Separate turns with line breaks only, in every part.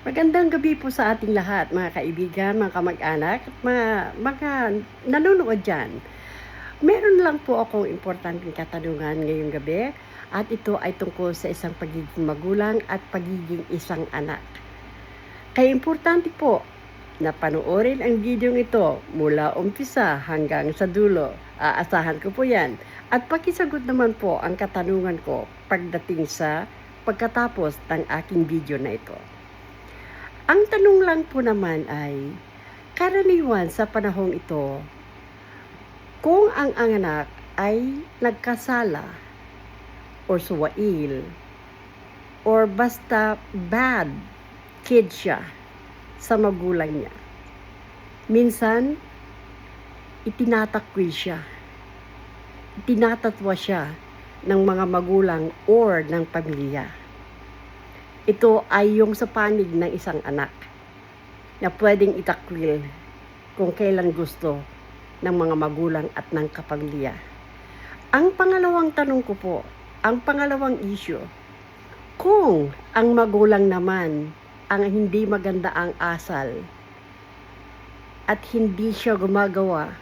Magandang gabi po sa ating lahat, mga kaibigan, mga kamag-anak, at mga nanonood dyan. Meron lang po akong importanteng katanungan ngayong gabi at ito ay tungkol sa isang pagiging magulang at pagiging isang anak. Kaya importante po na panoorin ang video ito mula umpisa hanggang sa dulo. Aasahan ko po yan. At pakisagot naman po ang katanungan ko pagdating sa pagkatapos ng aking video na ito. Ang tanong lang po naman ay, karaniwan sa panahong ito, kung ang anak ay nagkasala or suwail or basta bad kid siya sa magulang niya, minsan itinatakwil siya, itinatatwa siya ng mga magulang or ng pamilya. Ito ay yung sa panig ng isang anak na pwedeng itakwil kung kailan gusto ng mga magulang at ng kapamilya. Ang pangalawang tanong ko po, ang pangalawang issue, kung ang magulang naman ang hindi maganda ang asal at hindi siya gumagawa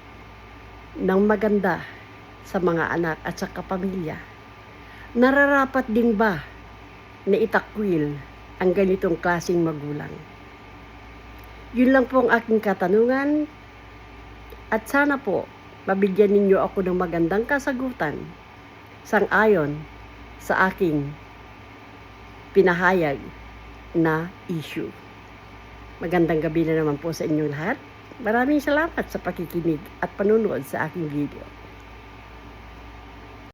ng maganda sa mga anak at sa kapamilya, nararapat din ba na itakwil ang ganitong klaseng magulang? Yun lang po ang aking katanungan at sana po mabigyan ninyo ako ng magandang kasagutan sang-ayon sa aking pinahayag na issue. Magandang gabi na naman po sa inyong lahat. Maraming salamat sa pakikinig at panunood sa aking video.